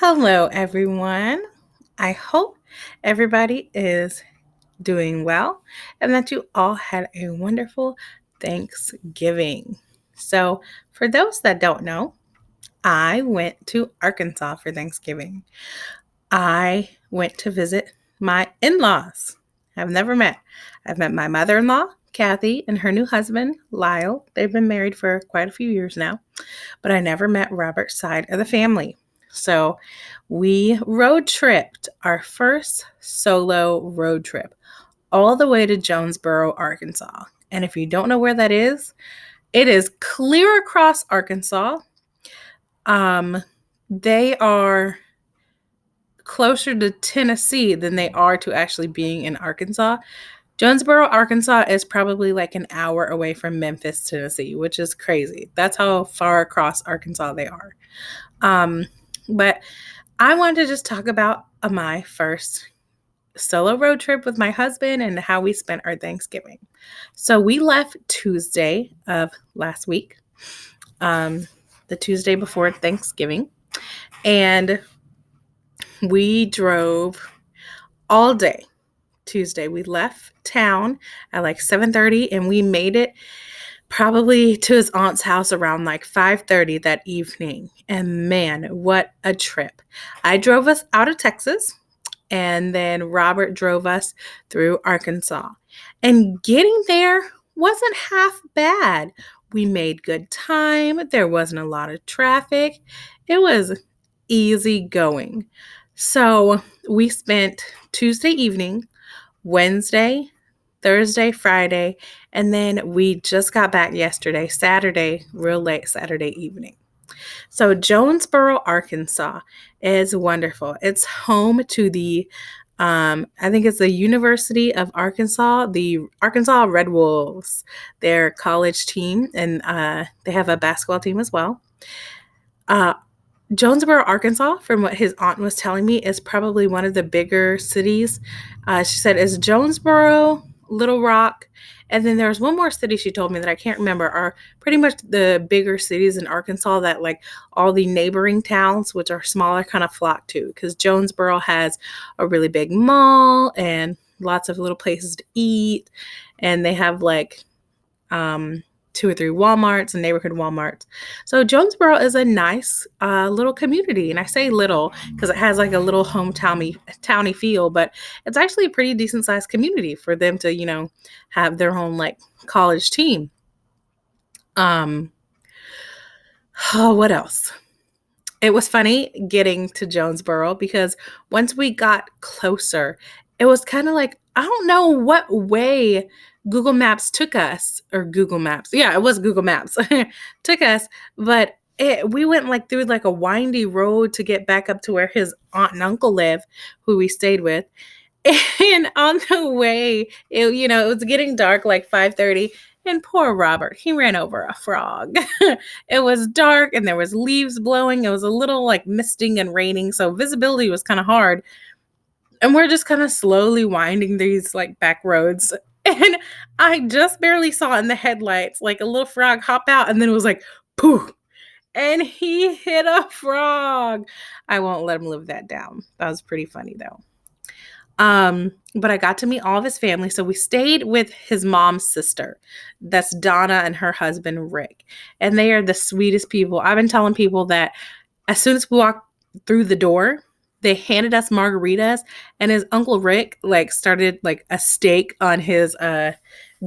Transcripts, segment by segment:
Hello, everyone. I hope everybody is doing well and that you all had a wonderful Thanksgiving. So, for those that don't know, I went to Arkansas for Thanksgiving. I went to visit my in laws. I've never met. I've met my mother in law, Kathy, and her new husband, Lyle. They've been married for quite a few years now, but I never met Robert's side of the family. So we road tripped our first solo road trip all the way to Jonesboro, Arkansas. And if you don't know where that is, it is clear across Arkansas. They are closer to Tennessee than they are to actually being in Arkansas. Jonesboro, Arkansas is probably like an hour away from Memphis, Tennessee, which is crazy. That's how far across Arkansas they are. But I wanted to just talk about my first solo road trip with my husband and how we spent our Thanksgiving. So we left Tuesday of last week, the Tuesday before Thanksgiving, and we drove all day. Tuesday, we left town at like 7:30, and we made it probably to his aunt's house around like 5:30 that evening. And man, what a trip. I drove us out of Texas, and then Robert drove us through Arkansas. And getting there wasn't half bad. We made good time. There wasn't a lot of traffic. It was easy going. So we spent Tuesday evening, Wednesday, Thursday, Friday, and then we just got back yesterday, Saturday, real late Saturday evening. So Jonesboro, Arkansas is wonderful. It's home to I think it's the University of Arkansas, the Arkansas Red Wolves, their college team, and they have a basketball team as well. Jonesboro, Arkansas, from what his aunt was telling me, is probably one of the bigger cities. She said is Jonesboro, Little Rock, and then there's one more city she told me that I can't remember, are pretty much the bigger cities in Arkansas that like all the neighboring towns, which are smaller, kind of flock to, because Jonesboro has a really big mall and lots of little places to eat, and they have like 2 or 3 Walmarts and neighborhood Walmarts. So Jonesboro is a nice little community. And I say little because it has like a little towny feel, but it's actually a pretty decent sized community for them to, have their own like college team. What else? It was funny getting to Jonesboro because once we got closer, it was kind of like, I don't know what way Google Maps took us, or Google Maps. Yeah, it was Google Maps took us, but we went like through like a windy road to get back up to where his aunt and uncle live, who we stayed with. And on the way, it was getting dark, like 5:30, and poor Robert, he ran over a frog. It was dark and there was leaves blowing. It was a little like misting and raining, so visibility was kind of hard. And we're just kind of slowly winding these like back roads. And I just barely saw in the headlights like a little frog hop out, and then it was like poof. And he hit a frog. I won't let him live that down. That was pretty funny though. But I got to meet all of his family. So we stayed with his mom's sister. That's Donna and her husband, Rick. And they are the sweetest people. I've been telling people that as soon as we walked through the door, they handed us margaritas, and his uncle Rick like started like a steak on his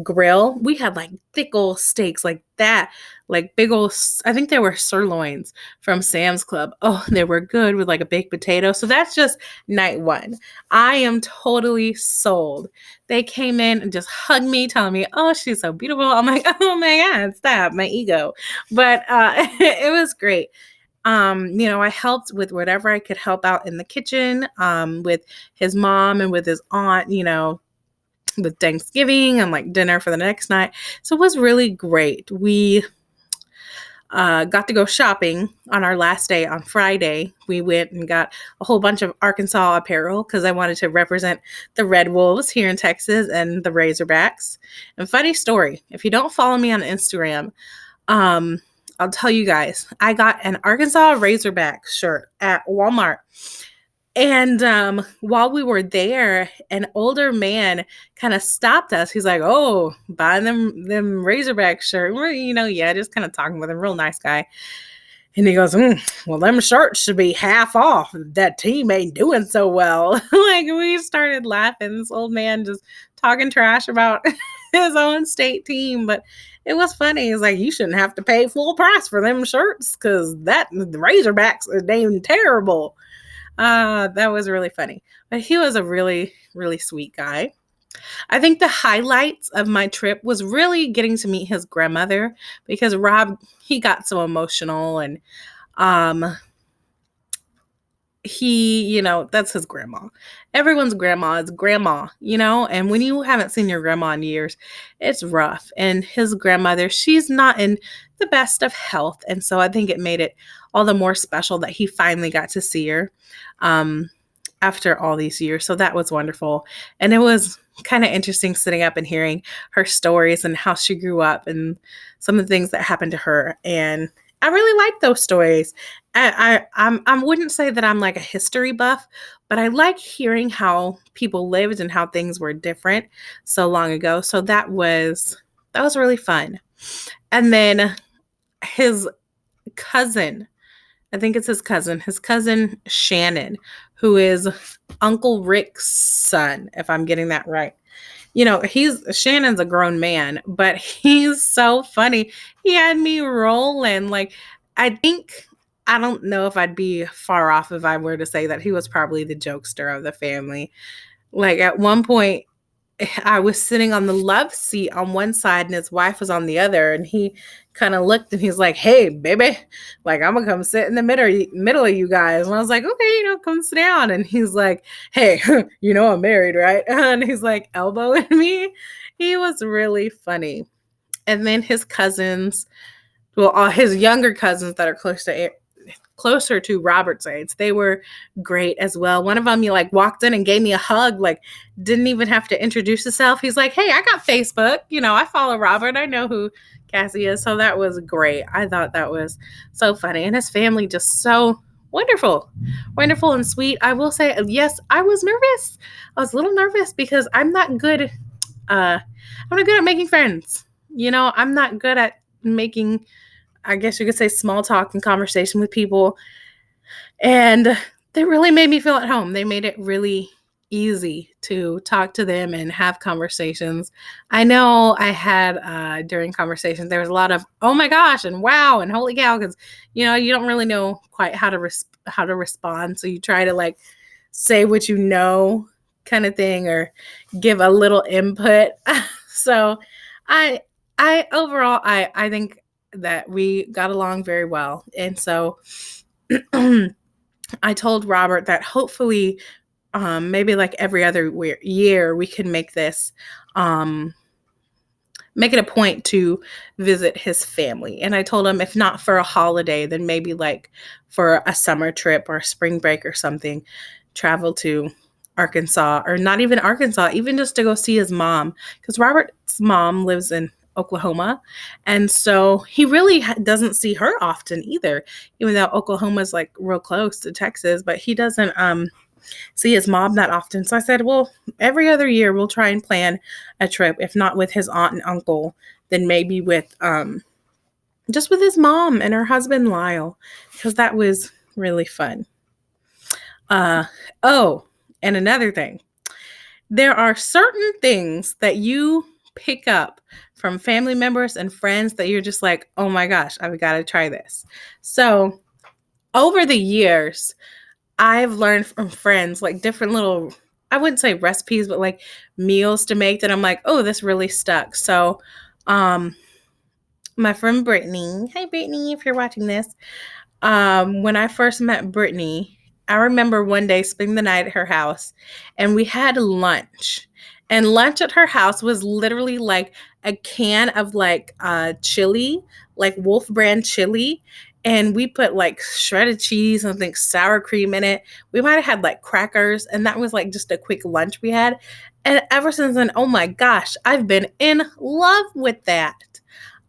grill. We had like thick old steaks like that, like big old, I think they were sirloins from Sam's Club. Oh, they were good with like a baked potato. So that's just night one. I am totally sold. They came in and just hugged me, telling me, oh, she's so beautiful. I'm like, oh my God, stop, my ego. But it was great. I helped with whatever I could help out in the kitchen, with his mom and with his aunt, with Thanksgiving and like dinner for the next night. So it was really great. We got to go shopping on our last day on Friday. We went and got a whole bunch of Arkansas apparel because I wanted to represent the Red Wolves here in Texas and the Razorbacks. And funny story, if you don't follow me on Instagram, I'll tell you guys, I got an Arkansas Razorback shirt at Walmart. And while we were there, an older man kind of stopped us. He's like, "Oh, buying them Razorback shirt." We're, yeah, just kind of talking with him, real nice guy. And he goes, "Well, them shirts should be half off. That team ain't doing so well." Like, we started laughing. This old man just talking trash about his own state team, but it was funny. He's like, "You shouldn't have to pay full price for them shirts because the Razorbacks are damn terrible." That was really funny. But he was a really, really sweet guy. I think the highlights of my trip was really getting to meet his grandmother because Rob, he got so emotional, and um that's his grandma. Everyone's grandma is grandma, and when you haven't seen your grandma in years, it's rough. And his grandmother, she's not in the best of health. And so I think it made it all the more special that he finally got to see her after all these years. So that was wonderful. And it was kind of interesting sitting up and hearing her stories and how she grew up and some of the things that happened to her. And I really like those stories. I wouldn't say that I'm like a history buff, but I like hearing how people lived and how things were different so long ago. So that was really fun. And then his cousin, I think it's his cousin Shannon, who is Uncle Rick's son, if I'm getting that right. Shannon's a grown man, but he's so funny. He had me rolling. Like, I don't know if I'd be far off if I were to say that he was probably the jokester of the family. Like, at one point, I was sitting on the love seat on one side and his wife was on the other, and he kind of looked and he's like, "Hey, baby, like, I'm gonna come sit in the middle of you guys." And I was like, "Okay, come sit down." And he's like, "Hey, I'm married, right?" And he's like elbowing me. He was really funny. And then his cousins, well, all his younger cousins that are closer to Robert's age, they were great as well. One of them, he like walked in and gave me a hug, like didn't even have to introduce himself. He's like, "Hey, I got Facebook. I follow Robert. I know who Cassie is." So that was great. I thought that was so funny. And his family just so wonderful and sweet. I will say, yes, I was nervous. I was a little nervous because I'm not good. I'm not good at making friends. I'm not good at making, I guess you could say, small talk and conversation with people. And they really made me feel at home. They made it really easy to talk to them and have conversations. I know I had during conversations, there was a lot of, "Oh my gosh," and "Wow," and "Holy cow," because, you don't really know quite how to respond. So you try to like say what kind of thing, or give a little input. So I overall, I think that we got along very well. And so I told Robert that hopefully maybe like every other year we can make this make it a point to visit his family. And I told him if not for a holiday, then maybe like for a summer trip or a spring break or something, travel to Arkansas, or not even Arkansas, even just to go see his mom, because Robert's mom lives in Oklahoma. And so he really doesn't see her often either, even though Oklahoma's like real close to Texas, but he doesn't see his mom that often. So I said, well, every other year we'll try and plan a trip, if not with his aunt and uncle, then maybe with just with his mom and her husband Lyle, because that was really fun. Oh, and another thing, there are certain things that you pick up from family members and friends that you're just like, "Oh my gosh, I've got to try this." So over the years, I've learned from friends like different little, I wouldn't say recipes, but like meals to make that I'm like, "Oh, this really stuck." So my friend Brittany, hi Brittany, if you're watching this, when I first met Brittany, I remember one day spending the night at her house, and we had lunch. And lunch at her house was literally like a can of like chili, like Wolf brand chili. And we put like shredded cheese and I think sour cream in it. We might have had like crackers, and that was like just a quick lunch we had. And ever since then, oh my gosh, I've been in love with that.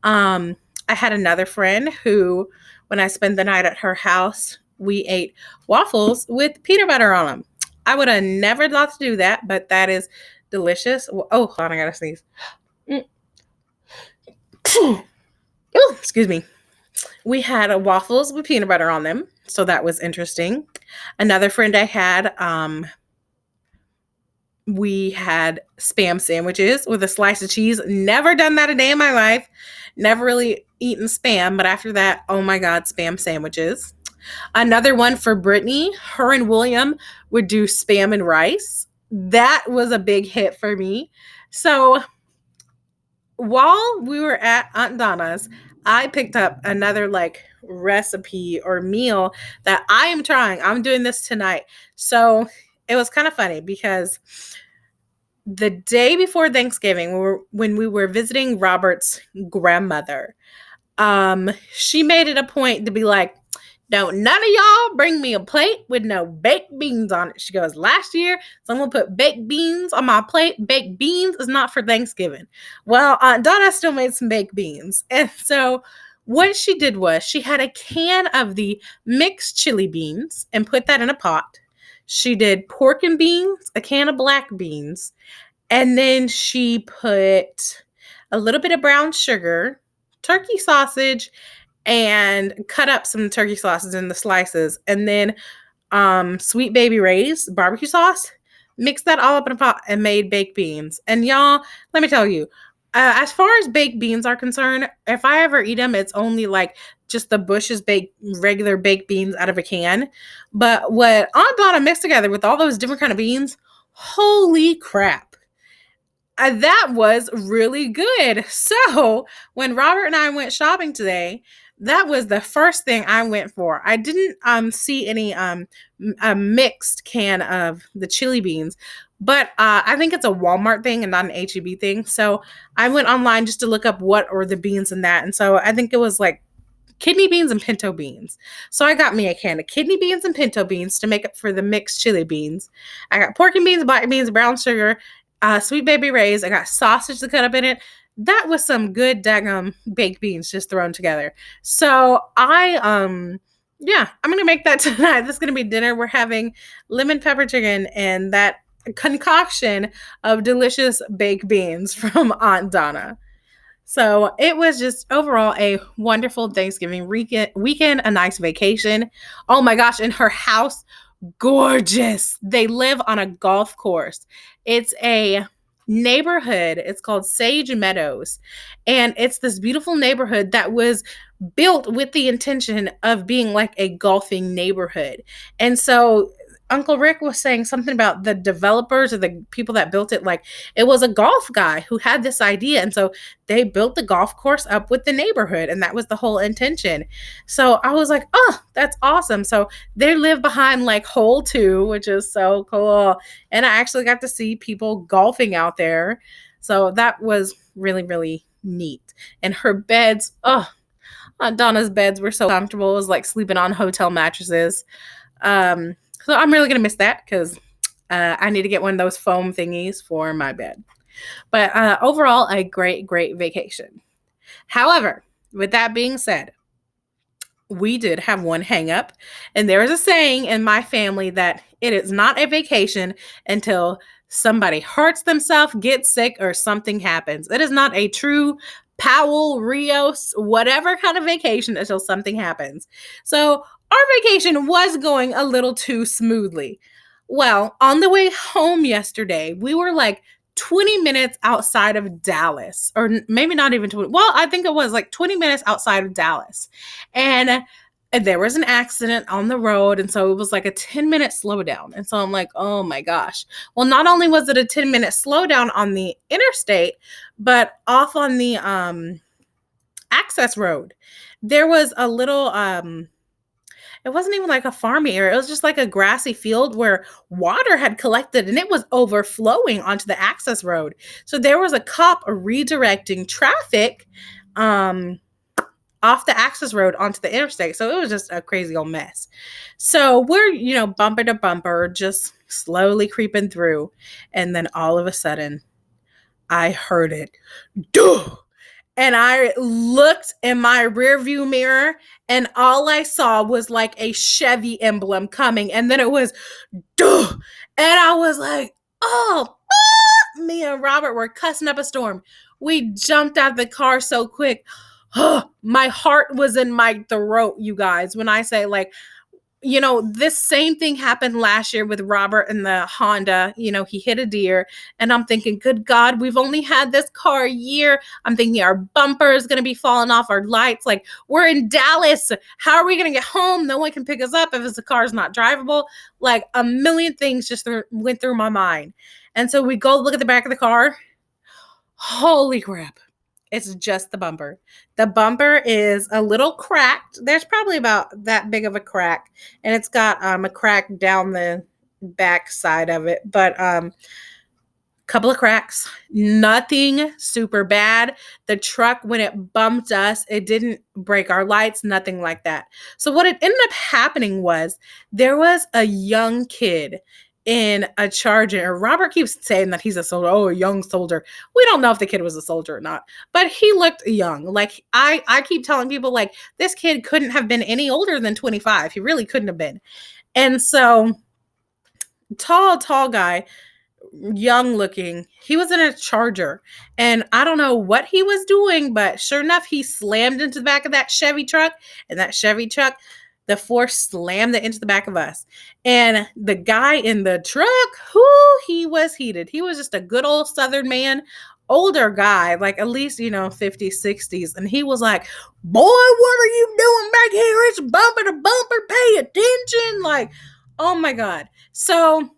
I I had another friend who, when I spent the night at her house, we ate waffles with peanut butter on them. I would have never thought to do that, but that is delicious. Oh, hold on, I gotta sneeze. Mm. Ooh, excuse me. We had waffles with peanut butter on them, so that was interesting. Another friend I had, we had Spam sandwiches with a slice of cheese. Never done that a day in my life. Never really eaten Spam, but after that, oh my God, Spam sandwiches. Another one for Brittany, her and William would do Spam and rice. That was a big hit for me. So while we were at Aunt Donna's, I picked up another like recipe or meal that I am trying. I'm doing this tonight. So it was kind of funny because the day before Thanksgiving, when we were visiting Robert's grandmother, she made it a point to be like, "Don't none of y'all bring me a plate with no baked beans on it." She goes, "Last year, someone put baked beans on my plate. Baked beans is not for Thanksgiving." Well, Aunt Donna still made some baked beans. And so what she did was she had a can of the mixed chili beans and put that in a pot. She did pork and beans, a can of black beans, and then she put a little bit of brown sugar, turkey sausage, and cut up some turkey sausages in the slices, and then Sweet Baby Ray's barbecue sauce. Mixed that all up in a pot and made baked beans. And y'all, let me tell you, as far as baked beans are concerned, if I ever eat them, it's only like just the Bush's baked regular baked beans out of a can. But what Aunt Donna mixed together with all those different kind of beans, holy crap! That was really good. So when Robert and I went shopping today, that was the first thing I went for. I didn't see any a mixed can of the chili beans, but I think it's a Walmart thing and not an HEB thing. So I went online just to look up what were the beans in that, and so I think it was like kidney beans and pinto beans. So I got me a can of kidney beans and pinto beans to make up for the mixed chili beans. I got pork and beans, black beans, brown sugar, Sweet Baby Ray's. I got sausage to cut up in it. That was some good daggum baked beans just thrown together. So yeah, I'm gonna make that tonight. This is gonna be dinner. We're having lemon pepper chicken and that concoction of delicious baked beans from Aunt Donna. So it was just overall a wonderful Thanksgiving weekend, a nice vacation. Oh my gosh, and her house, gorgeous. They live on a golf course. It's a neighborhood. It's called Sage Meadows. And it's this beautiful neighborhood that was built with the intention of being like a golfing neighborhood. And so Uncle Rick was saying something about the developers or the people that built it. Like it was a golf guy who had this idea. And so they built the golf course up with the neighborhood. And that was the whole intention. So I was like, oh, that's awesome. So they live behind like hole 2, which is so cool. And I actually got to see people golfing out there. So that was really, really neat. And her beds, oh, Aunt Donna's beds were so comfortable. It was like sleeping on hotel mattresses. So I'm really going to miss that because I need to get one of those foam thingies for my bed. But overall, a great, great vacation. However, with that being said, we did have one hang up. And there is a saying in my family that it is not a vacation until somebody hurts themselves, gets sick, or something happens. It is not a true Powell, Rios, whatever kind of vacation until something happens. So our vacation was going a little too smoothly. Well, on the way home yesterday, we were like 20 minutes outside of Dallas, or maybe not even 20. Well, I think it was like 20 minutes outside of Dallas. And there was an accident on the road. And so it was like a 10-minute slowdown. And so I'm like, oh my gosh. Well, not only was it a 10-minute slowdown on the interstate, but off on the access road, there was a little it wasn't even like a farming area. It was just like a grassy field where water had collected and it was overflowing onto the access road. So there was a cop redirecting traffic off the access road onto the interstate. So it was just a crazy old mess. So we're, bumper to bumper, just slowly creeping through. And then all of a sudden, I heard it. Duh! And I looked in my rearview mirror, and all I saw was like a Chevy emblem coming. And then it was, duh. And I was like, oh, me and Robert were cussing up a storm. We jumped out of the car so quick. My heart was in my throat, you guys. When I say, like, this same thing happened last year with Robert and the Honda. He hit a deer, and I'm thinking, good God, we've only had this car a year. I'm thinking our bumper is going to be falling off, our lights. Like, we're in Dallas. How are we going to get home? No one can pick us up if the car's not drivable. Like, a million things just went through my mind. And so we go look at the back of the car. Holy crap. It's just the bumper. The bumper is a little cracked. There's probably about that big of a crack, and it's got a crack down the back side of it, but couple of cracks, nothing super bad. The truck, when it bumped us, it didn't break our lights, nothing like that. So what it ended up happening was there was a young kid in a Charger. Robert keeps saying that he's a soldier. Oh, a young soldier. We don't know if the kid was a soldier or not, but he looked young. Like, I keep telling people, like, this kid couldn't have been any older than 25. He really couldn't have been. And so, tall guy, young looking. He was in a Charger, and I don't know what he was doing, but sure enough, he slammed into the back of that Chevy truck, and that Chevy truck, the force slammed it into the back of us. And the guy in the truck, he was heated. He was just a good old Southern man, older guy, like at least, 50s, 60s. And he was like, boy, what are you doing back here? It's bumper to bumper. Pay attention. Like, oh my God. So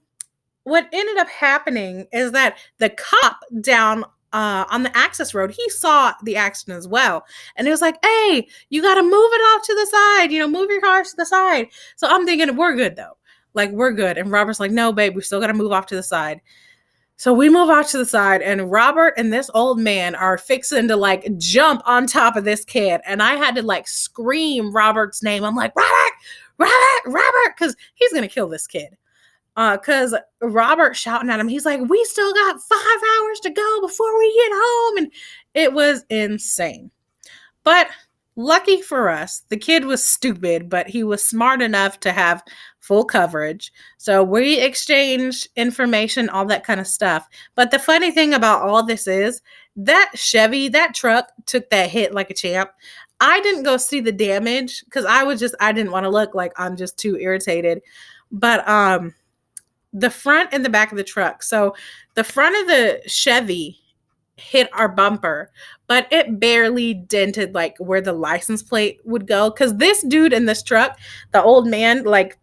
what ended up happening is that the cop down on the access road, he saw the accident as well. And he was like, hey, you got to move it off to the side, move your cars to the side. So I'm thinking, we're good though. Like, we're good. And Robert's like, no, babe, we still got to move off to the side. So we move off to the side, and Robert and this old man are fixing to like jump on top of this kid. And I had to like scream Robert's name. I'm like, Robert, because he's going to kill this kid. Because Robert shouting at him, he's like, we still got 5 hours to go before we get home. And it was insane. But lucky for us, the kid was stupid, but he was smart enough to have full coverage. So we exchanged information, all that kind of stuff. But the funny thing about all this is that Chevy, that truck took that hit like a champ. I didn't go see the damage because I didn't want to look like I'm just too irritated. But the front and the back of the truck. So the front of the Chevy hit our bumper, but it barely dented like where the license plate would go. Because this dude in this truck, the old man, like,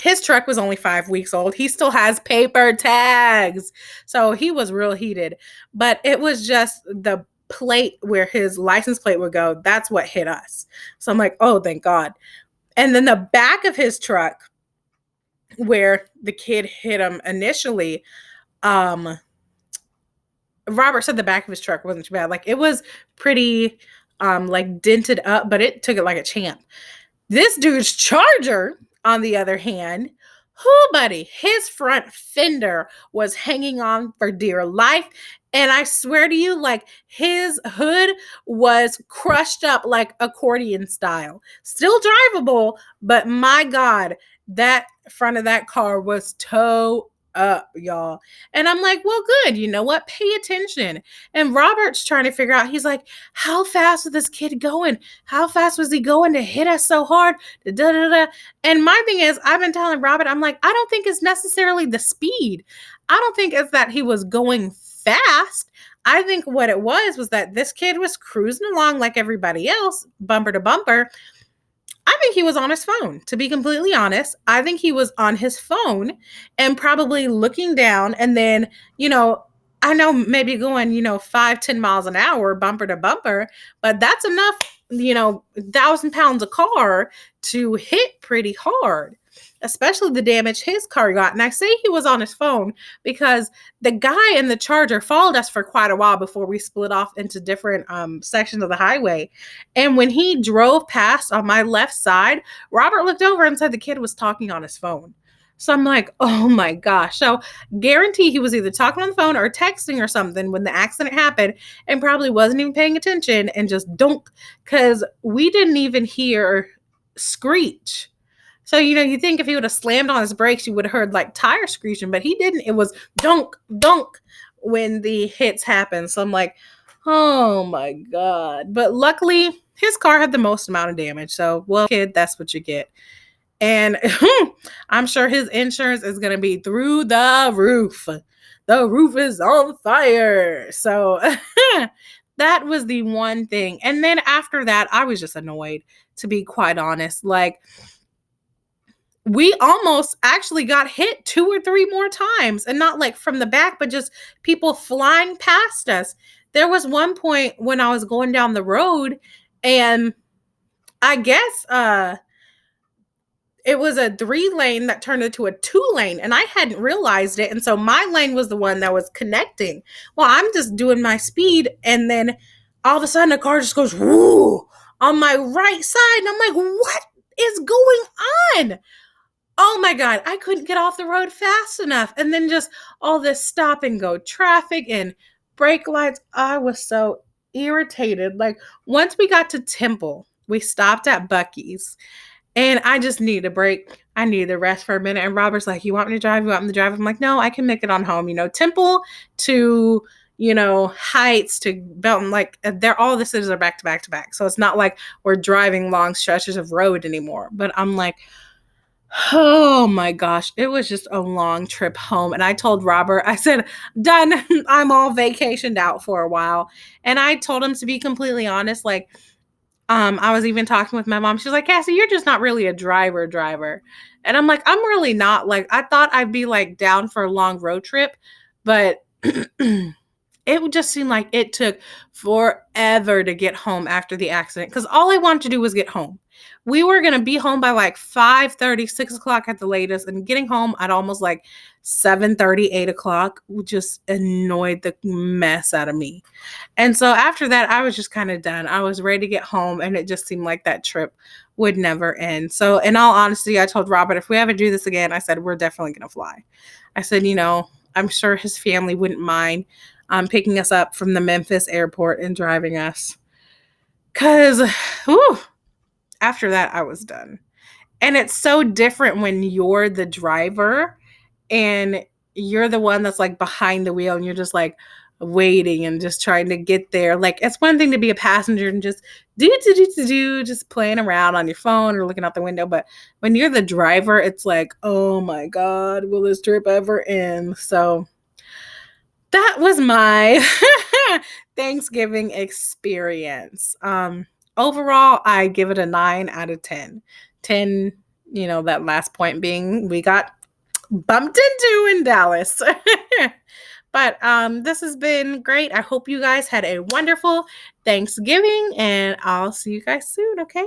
his truck was only 5 weeks old. He still has paper tags. So he was real heated. But it was just the plate where his license plate would go. That's what hit us. So I'm like, oh, thank God. And then the back of his truck, where the kid hit him initially, Robert said the back of his truck wasn't too bad. Like, it was pretty like dented up, but it took it like a champ. This dude's Charger, on the other hand, buddy, his front fender was hanging on for dear life. And I swear to you, like, his hood was crushed up like accordion style. Still drivable, but my God, that front of that car was toe up, y'all. And I'm like, well, good. You know what? Pay attention. And Robert's trying to figure out, he's like, how fast was this kid going? How fast was he going to hit us so hard? And my thing is, I've been telling Robert, I'm like, I don't think it's necessarily the speed. I don't think it's that he was going fast. I think what it was that this kid was cruising along like everybody else, bumper to bumper. I think he was on his phone, to be completely honest. I think he was on his phone and probably looking down, and then, I know maybe going, 5-10 miles an hour, bumper to bumper, but that's enough, 1,000 pounds of car to hit pretty hard, especially the damage his car got. And I say he was on his phone because the guy in the Charger followed us for quite a while before we split off into different sections of the highway. And when he drove past on my left side, Robert looked over and said the kid was talking on his phone. So I'm like, oh my gosh. So guarantee he was either talking on the phone or texting or something when the accident happened and probably wasn't even paying attention and just dunk because we didn't even hear screech. So, you think if he would have slammed on his brakes, you would have heard like tire screeching, but he didn't. It was dunk, dunk when the hits happened. So I'm like, oh my God. But luckily, his car had the most amount of damage. So, well, kid, that's what you get. And I'm sure his insurance is going to be through the roof. The roof is on fire. So that was the one thing. And then after that, I was just annoyed, to be quite honest. Like, we almost actually got hit 2 or 3 more times, and not like from the back, but just people flying past us. There was one point when I was going down the road, and I guess it was a 3 lane that turned into a 2 lane, and I hadn't realized it. And so my lane was the one that was connecting. Well, I'm just doing my speed, and then all of a sudden a car just goes woo on my right side. And I'm like, what is going on? Oh my God, I couldn't get off the road fast enough. And then just all this stop and go traffic and brake lights. I was so irritated. Like, once we got to Temple, we stopped at Buc-ee's, and I just needed a break. I needed a rest for a minute. And Robert's like, you want me to drive? You want me to drive? I'm like, no, I can make it on home. Temple to, Heights to Belton, like they're all the cities are back to back to back. So it's not like we're driving long stretches of road anymore. But I'm like, oh my gosh, it was just a long trip home. And I told Robert, I said, done. I'm all vacationed out for a while. And I told him, to be completely honest, like, I was even talking with my mom. She's like, Cassie, you're just not really a driver. And I'm like, I'm really not. Like, I thought I'd be like down for a long road trip, but it would just seem like it took forever to get home after the accident, because all I wanted to do was get home. We were going to be home by like 5:30, 6 o'clock at the latest, and getting home at almost like 7:30, 8 o'clock just annoyed the mess out of me. And so after that, I was just kind of done. I was ready to get home, and it just seemed like that trip would never end. So in all honesty, I told Robert, if we ever do this again, I said, we're definitely going to fly. I said, I'm sure his family wouldn't mind picking us up from the Memphis airport and driving us. Because after that, I was done. And it's so different when you're the driver and you're the one that's like behind the wheel and you're just like waiting and just trying to get there. Like, it's one thing to be a passenger and just just playing around on your phone or looking out the window. But when you're the driver, it's like, oh my God, will this trip ever end? So that was my Thanksgiving experience. Overall, I give it a 9 out of 10. 10, that last point being we got bumped into in Dallas. But this has been great. I hope you guys had a wonderful Thanksgiving, and I'll see you guys soon, okay?